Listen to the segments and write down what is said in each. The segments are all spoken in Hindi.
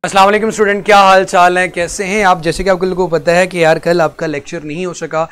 अस्सलाम वालेकुम स्टूडेंट, क्या हाल चाल है, कैसे हैं आप। जैसे कि आपको लोगों को पता है कि यार कल आपका लेक्चर नहीं हो सका,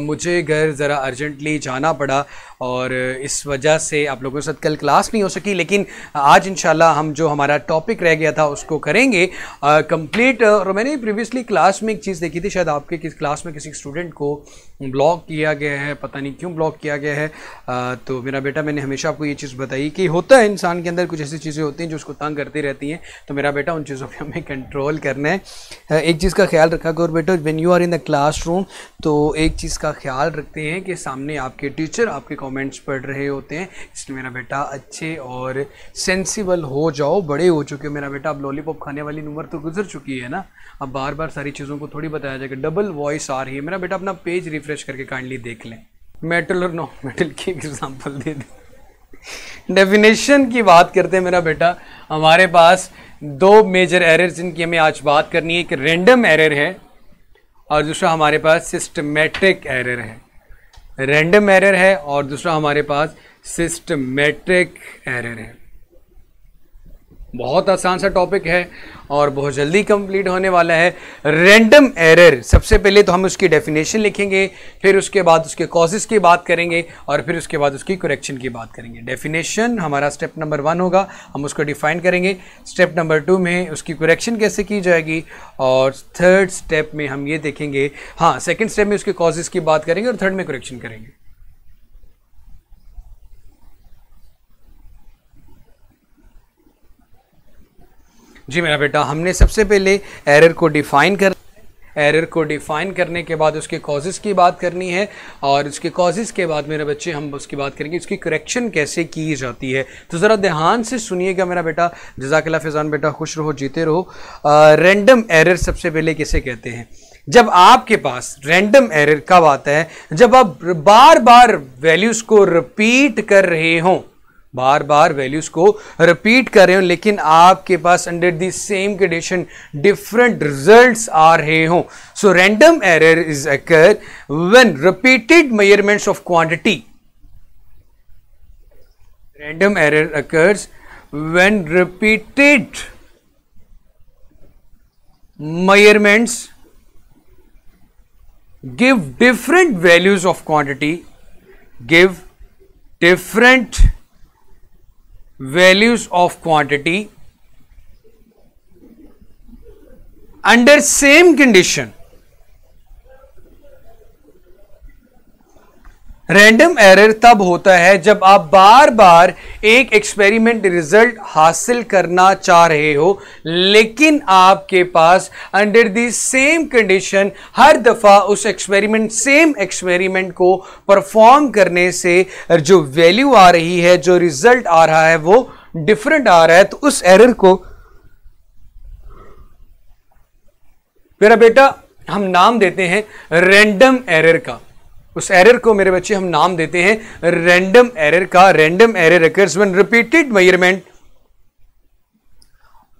मुझे घर ज़रा अर्जेंटली जाना पड़ा और इस वजह से आप लोगों के साथ कल क्लास नहीं हो सकी। लेकिन आज इंशाल्लाह हम जो हमारा टॉपिक रह गया था उसको करेंगे कंप्लीट। और मैंने प्रीवियसली क्लास में एक चीज़ देखी थी, शायद आपके किस क्लास में किसी स्टूडेंट को ब्लॉक किया गया है, पता नहीं क्यों ब्लॉक किया गया है। तो मेरा बेटा, मैंने हमेशा आपको ये चीज़ बताई कि होता है इंसान के अंदर कुछ ऐसी चीज़ें होती हैं जो उसको तंग करती रहती हैं। तो मेरा बेटा, उन चीज़ों पे हमें कंट्रोल करना है। एक चीज़ का ख्याल रखा करो बेटा, when you are in the classroom, तो एक चीज़ का ख्याल रखते हैं कि सामने आपके टीचर आपके कमेंट्स पढ़ रहे होते हैं, इसलिए मेरा बेटा अच्छे और सेंसिबल हो जाओ। बड़े हो चुके हो मेरा बेटा, अब लॉलीपॉप खाने वाली उम्र तो गुजर चुकी है ना, अब बार बार सारी चीज़ों को थोड़ी बताया जाएगा। डबल वॉइस आ रही है मेरा बेटा, अपना पेज रिफ्रेश करके काइंडली देख लें। मेटल और नॉन मेटल की एग्जाम्पल दे दें। डेफिनेशन की बात करते हैं मेरा बेटा। हमारे पास दो मेजर एरर्स जिनकी हमें आज बात करनी है, एक रैंडम एरर है और दूसरा हमारे पास सिस्टमेटिक एरर है। रैंडम एरर है और दूसरा हमारे पास सिस्टमेटिक एरर है। बहुत आसान सा टॉपिक है और बहुत जल्दी कंप्लीट होने वाला है। रैंडम एरर, सबसे पहले तो हम उसकी डेफिनेशन लिखेंगे, फिर उसके बाद उसके कॉजेस की बात करेंगे और फिर उसके बाद उसकी करेक्शन की बात करेंगे। डेफिनेशन हमारा स्टेप नंबर 1 होगा, हम उसको डिफाइन करेंगे। स्टेप नंबर 2 में उसकी करेक्शन कैसे की जाएगी और थर्ड स्टेप में हम ये देखेंगे, हाँ सेकेंड स्टेप में उसके कॉजेस की बात करेंगे और थर्ड में करेक्शन करेंगे। जी मेरा बेटा, हमने सबसे पहले एरर को डिफाइन करने के बाद उसके कॉजेस की बात करनी है और उसके कॉजेस के बाद मेरे बच्चे हम उसकी बात करेंगे उसकी करेक्शन कैसे की जाती है। तो ज़रा ध्यान से सुनिएगा मेरा बेटा। जज़ाकल्लाह फैज़ान बेटा, खुश रहो, जीते रहो। रैंडम एरर सबसे पहले किसे कहते हैं? जब आपके पास रैंडम एरर कब आता है? जब आप बार बार वैल्यूज़ को रिपीट कर रहे हों, बार बार वैल्यूज को रिपीट कर रहे हो, लेकिन आपके पास under the same condition different results आ रहे हो। So random error is occur when repeated measurements of quantity. Random error occurs when repeated measurements give different values of quantity, give different values of quantity under same condition। Random error तब होता है जब आप बार बार एक एक्सपेरिमेंट रिजल्ट हासिल करना चाह रहे हो, लेकिन आपके पास अंडर द सेम कंडीशन हर दफा उस सेम एक्सपेरिमेंट को परफॉर्म करने से जो वैल्यू आ रही है, जो रिजल्ट आ रहा है, वो डिफरेंट आ रहा है। तो उस एरर को मेरा बेटा हम नाम देते हैं रैंडम एरर का। उस एरर को मेरे बच्चे हम नाम देते हैं रैंडम एरर का। Random error occurs when repeated measurement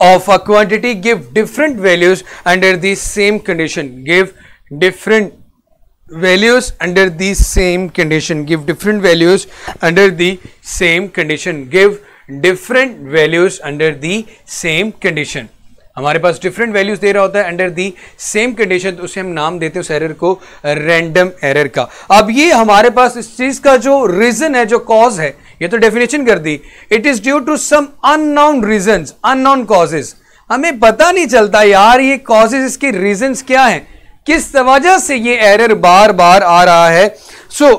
of a quantity give different values under the same condition. Give different values under the same condition. Give different values under the same condition. Give different values under the same condition. हमारे पास डिफरेंट वैल्यूज दे रहा होता है अंडर दी सेम कंडीशन, तो उसे हम नाम देते हैं उस एरर को रैंडम एरर का। अब ये हमारे पास इस चीज का जो रीजन है, जो कॉज है, ये तो डेफिनेशन कर दी। It is due to some unknown reasons, unknown causes. हमें पता नहीं चलता यार ये कॉजेज, इसके रीजंस क्या हैं, किस वजह से ये एरर बार बार आ रहा है।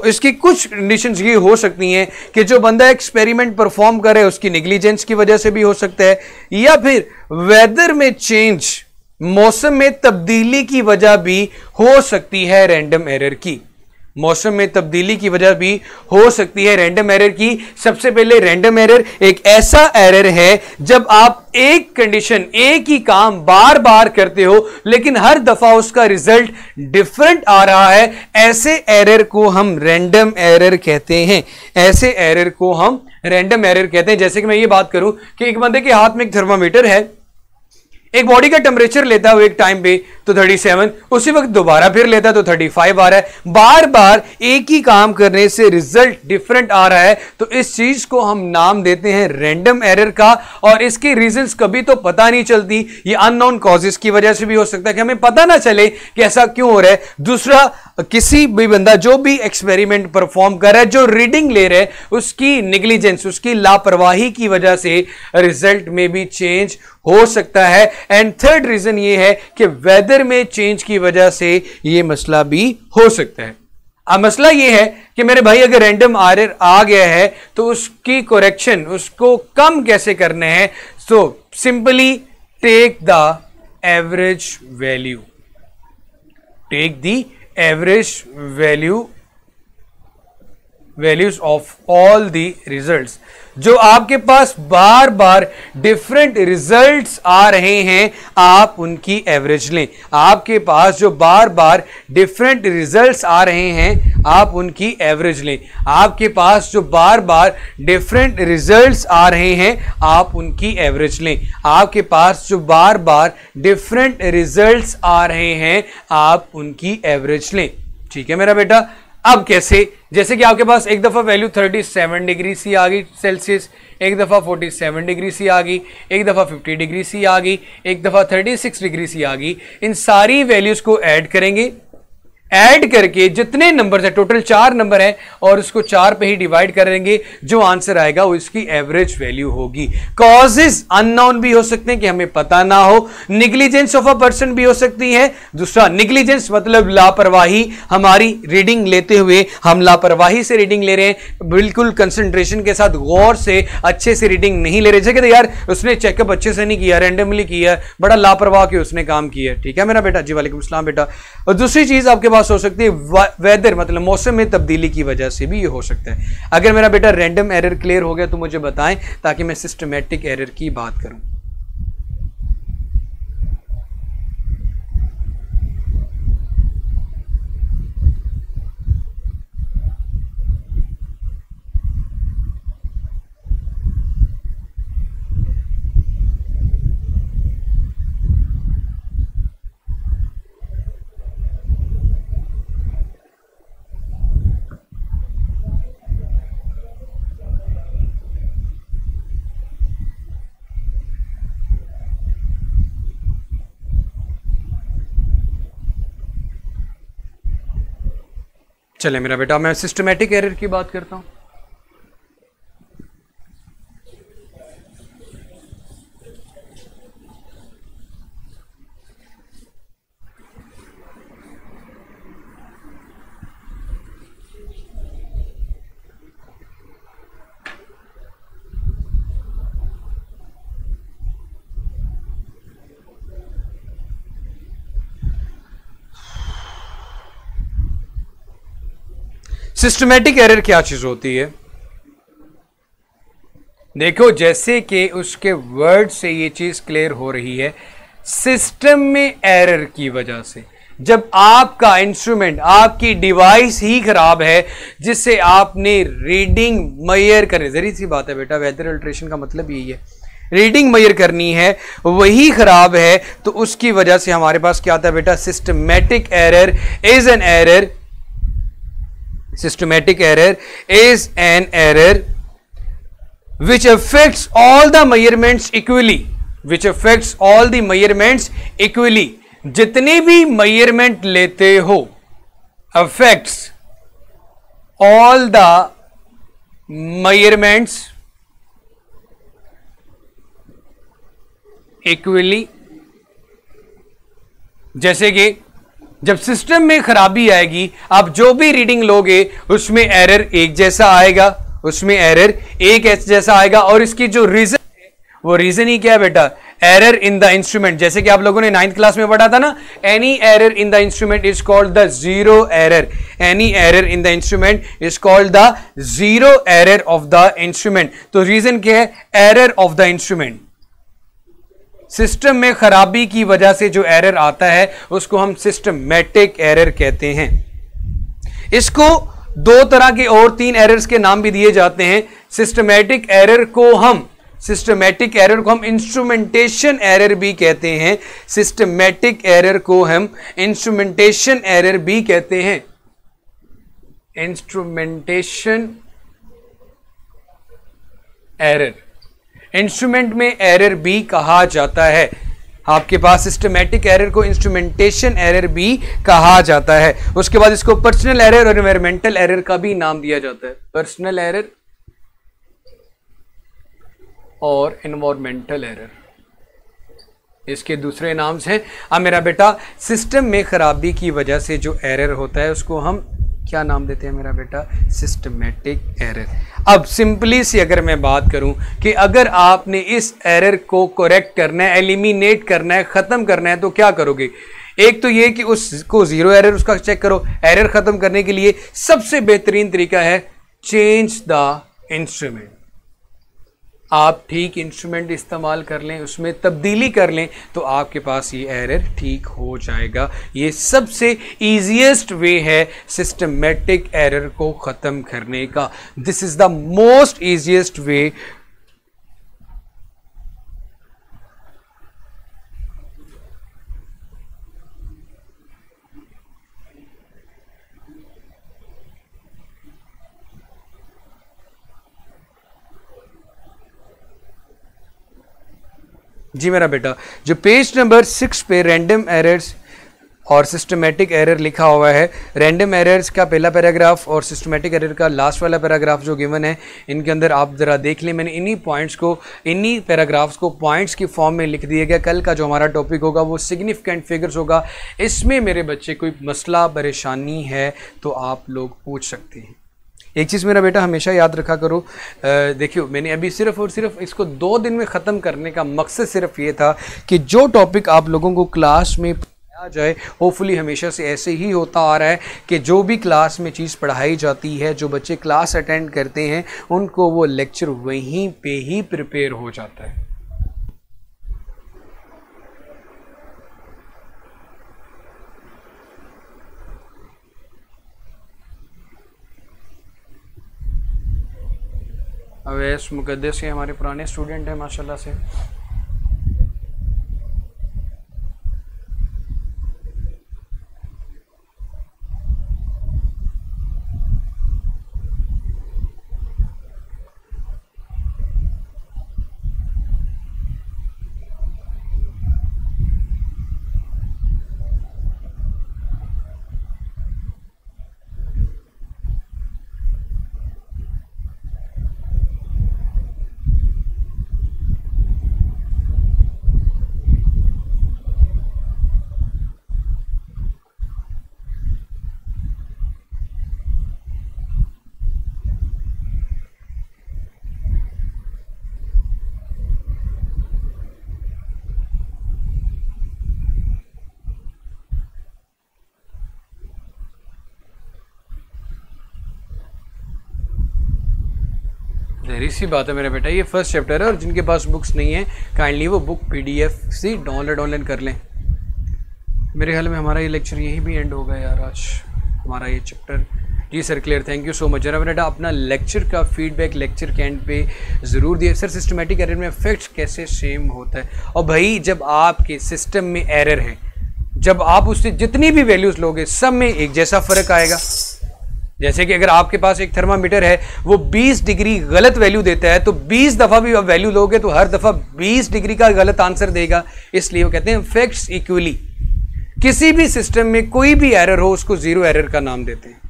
इसकी कुछ कंडीशंस ये हो सकती हैं कि जो बंदा एक्सपेरिमेंट परफॉर्म करे उसकी नेग्लिजेंस की वजह से भी हो सकता है, या फिर वेदर में चेंज, मौसम में तब्दीली की वजह भी हो सकती है रैंडम एरर की। मौसम में तब्दीली की वजह भी हो सकती है रैंडम एरर की। सबसे पहले रैंडम एरर एक ऐसा एरर है जब आप एक कंडीशन, एक ही काम बार बार करते हो, लेकिन हर दफा उसका रिजल्ट डिफरेंट आ रहा है। ऐसे एरर को हम रैंडम एरर कहते हैं। ऐसे एरर को हम रैंडम एरर कहते हैं। जैसे कि मैं ये बात करूं कि एक बंदे के हाथ में एक थर्मामीटर है, एक बॉडी का टेम्परेचर लेता है वो एक टाइम पे तो 37, उसी वक्त दोबारा फिर लेता तो 35 आ रहा है। बार बार एक ही काम करने से रिजल्ट डिफरेंट आ रहा है, तो इस चीज को हम नाम देते हैं रैंडम एरर का। और इसके रीजंस कभी तो पता नहीं चलती, ये अननोन कॉजेस की वजह से भी हो सकता है कि हमें पता ना चले कि ऐसा क्यों हो रहा है। दूसरा, किसी भी बंदा जो भी एक्सपेरिमेंट परफॉर्म कर रहा है, जो रीडिंग ले रहा है, उसकी नेग्लिजेंस, उसकी लापरवाही की वजह से रिजल्ट में भी चेंज हो सकता है। एंड थर्ड रीजन ये है कि वेदर में चेंज की वजह से ये मसला भी हो सकता है। अब मसला ये है कि मेरे भाई अगर रैंडम एरर आ गया है तो उसकी करेक्शन, उसको कम कैसे करना है। So simply take the average value, take the average values of all the results. जो आपके पास बार बार डिफरेंट रिजल्ट्स आ रहे हैं, आप उनकी एवरेज लें। आपके पास जो बार बार डिफरेंट रिजल्ट्स आ रहे हैं, आप उनकी एवरेज लें। आपके पास जो बार बार डिफरेंट रिजल्ट्स आ रहे हैं, आप उनकी एवरेज लें। आपके पास जो बार बार डिफरेंट रिजल्ट्स आ रहे हैं, आप उनकी एवरेज लें। ठीक है मेरा बेटा। अब कैसे, जैसे कि आपके पास एक दफा वैल्यू 37 डिग्री सी आ गई सेल्सियस, एक दफा 47 डिग्री सी आ गई, एक दफा 50 डिग्री सी आ गई, एक दफा 36 डिग्री सी आ गई। इन सारी वैल्यूज को ऐड करेंगे, ऐड करके जितने नंबर है, टोटल 4 नंबर है, और उसको 4 पे ही डिवाइड करेंगे। जो आंसर आएगा वो इसकी एवरेज वैल्यू होगी। कॉजेज अननोन भी हो सकते हैं कि हमें पता ना हो, निग्लिजेंस ऑफ अ पर्सन भी हो सकती है। दूसरा, निग्लिजेंस मतलब लापरवाही, हमारी रीडिंग लेते हुए हम लापरवाही से रीडिंग ले रहे हैं, बिल्कुल कंसंट्रेशन के साथ गौर से अच्छे से रीडिंग नहीं ले रहे। जैसे यार उसने चेकअप अच्छे से नहीं किया, रैंडमली किया, बड़ा लापरवाह के उसने काम किया। ठीक है मेरा बेटा जी, वालेकुम सलाम बेटा। और दूसरी चीज आपके पास हो सकती है वेदर, मतलब मौसम में तब्दीली की वजह से भी ये हो सकता है। अगर मेरा बेटा रैंडम एरर क्लियर हो गया तो मुझे बताएं, ताकि मैं सिस्टमैटिक एरर की बात करूं। चले मेरा बेटा, मैं सिस्टमैटिक एरर की बात करता हूं। सिस्टमैटिक एरर क्या चीज होती है? देखो, जैसे कि उसके वर्ड से ये चीज क्लियर हो रही है, सिस्टम में एरर की वजह से, जब आपका इंस्ट्रूमेंट, आपकी डिवाइस ही खराब है, जिससे आपने रीडिंग मेजर करनी, जरी सी बात है बेटा, वेदर अल्ट्रेशन का मतलब यही है, रीडिंग मेजर करनी है, वही खराब है, तो उसकी वजह से हमारे पास क्या आता है बेटा? Systematic error is an error, systematic error is an error which affects all the measurements equally, which affects all the measurements equally। जितने भी measurement लेते हो, affects all the measurements equally। जैसे कि जब सिस्टम में खराबी आएगी, आप जो भी रीडिंग लोगे उसमें एरर एक जैसा आएगा, उसमें एरर एक जैसा आएगा। और इसकी जो रीजन है, वो रीजन ही क्या है बेटा? Error in the instrument. जैसे कि आप लोगों ने 9th क्लास में पढ़ा था ना, any error in the instrument is called the zero error. Any error in the instrument is called the zero error of the instrument. तो रीजन क्या है? Error of the instrument. System में खराबी की वजह से जो एरर आता है उसको हम सिस्टमैटिक एरर कहते हैं। इसको 2 तरह के और 3 एरर्स के नाम भी दिए जाते हैं। सिस्टमैटिक एरर को हम सिस्टमैटिक एरर को हम इंस्ट्रूमेंटेशन एरर भी कहते हैं, सिस्टमैटिक एरर को हम इंस्ट्रूमेंटेशन एरर भी कहते हैं, इंस्ट्रूमेंटेशन एरर, इंस्ट्रूमेंट में एरर भी कहा जाता है। आपके पास सिस्टमैटिक एरर को इंस्ट्रूमेंटेशन एरर भी कहा जाता है। उसके बाद इसको पर्सनल एरर और एनवायरमेंटल एरर का भी नाम दिया जाता है, पर्सनल एरर और एनवायरमेंटल एरर, इसके दूसरे नाम हैं। अब मेरा बेटा सिस्टम में खराबी की वजह से जो एरर होता है उसको हम क्या नाम देते हैं मेरा बेटा, सिस्टमैटिक एरर। अब सिंपली सी अगर मैं बात करूं कि अगर आपने इस एरर को करेक्ट करना है, एलिमिनेट करना है, खत्म करना है, तो क्या करोगे? एक तो ये कि उसको जीरो एरर उसका चेक करो। एरर खत्म करने के लिए सबसे बेहतरीन तरीका है चेंज द इंस्ट्रूमेंट। आप ठीक इंस्ट्रूमेंट इस्तेमाल कर लें, उसमें तब्दीली कर लें, तो आपके पास ये एरर ठीक हो जाएगा। ये सबसे ईजीएस्ट वे है सिस्टमैटिक एरर को ख़त्म करने का। This is the most easiest way. जी मेरा बेटा, जो पेज नंबर 6 पे रैंडम एरर्स और सिस्टमैटिक एरर लिखा हुआ है, रैंडम एरर्स का पहला पैराग्राफ और सिस्टमैटिक एरर का लास्ट वाला पैराग्राफ जो गिवन है, इनके अंदर आप ज़रा देख लें। मैंने इन्हीं पॉइंट्स को, इन्हीं पैराग्राफ्स को पॉइंट्स की फॉर्म में लिख दिया गया। कल का जो हमारा टॉपिक होगा वो सिग्निफिकेंट फिगर्स होगा। इसमें मेरे बच्चे कोई मसला परेशानी है तो आप लोग पूछ सकते हैं। एक चीज़ मेरा बेटा हमेशा याद रखा करो, देखियो मैंने अभी सिर्फ और सिर्फ इसको 2 दिन में ख़त्म करने का मकसद सिर्फ ये था कि जो टॉपिक आप लोगों को क्लास में पढ़ाया जाए, होपफुली हमेशा से ऐसे ही होता आ रहा है कि जो भी क्लास में चीज़ पढ़ाई जाती है, जो बच्चे क्लास अटेंड करते हैं, उनको वो लेक्चर वहीं पे ही प्रिपेयर हो जाता है। अवैस मुकद्दस के हमारे पुराने स्टूडेंट हैं माशाल्लाह से। जहरी सी बात है मेरा बेटा, ये फर्स्ट चैप्टर है और जिनके पास बुक्स नहीं है काइंडली वो बुक PDF से डाउनलोड ऑनलाइन कर लें। मेरे ख्याल में हमारा ये लेक्चर यही भी एंड होगा यार आज, हमारा ये चैप्टर। जी sir clear, thank you so much. जरा बेटा अपना लेक्चर का फीडबैक लेक्चर के एंड पे ज़रूर दिए। सर सिस्टमेटिक एरर में इफेक्ट कैसे सेम होता है? और भाई जब आपके सिस्टम में एरर है, जब आप उससे जितनी भी वैल्यूज़ लोगे सब में एक जैसा फ़र्क आएगा। जैसे कि अगर आपके पास एक थर्मामीटर है, वो 20 डिग्री गलत वैल्यू देता है, तो 20 दफ़ा भी आप वैल्यू लोगे तो हर दफ़ा 20 डिग्री का गलत आंसर देगा। इसलिए वो कहते हैं इफेक्ट्स इक्वली। किसी भी सिस्टम में कोई भी एरर हो उसको जीरो एरर का नाम देते हैं।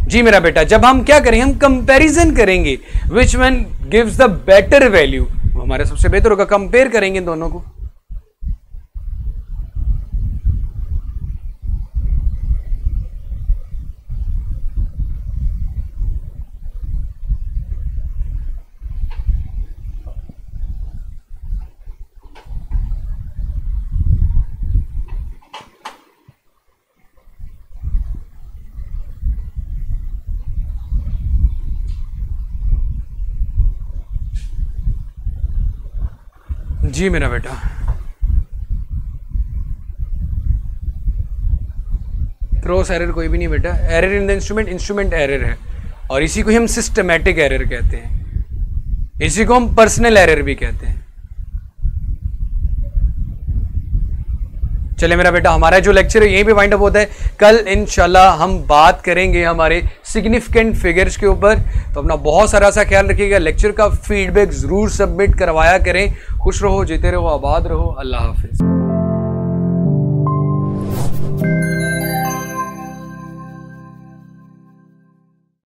जी मेरा बेटा, जब हम क्या करेंगे, हम कंपैरिजन करेंगे, which one gives the better value, हमारे सबसे बेहतर होगा, कंपेयर करेंगे दोनों को। जी मेरा बेटा, क्रॉस एरर कोई भी नहीं बेटा, error in the instrument, instrument error है। और इसी को हम सिस्टमैटिक एरर कहते हैं, इसी को हम पर्सनल एरर भी कहते हैं। चले मेरा बेटा, हमारा जो लेक्चर है यहीं पे वाइंड अप होता है। कल इंशाल्लाह हम बात करेंगे हमारे सिग्निफिकेंट फिगर्स के ऊपर। तो अपना बहुत सारा सा ख्याल रखिएगा, लेक्चर का फीडबैक जरूर सबमिट करवाया करें। खुश रहो, जीते रहो, आबाद रहो, अल्लाह हाफिज।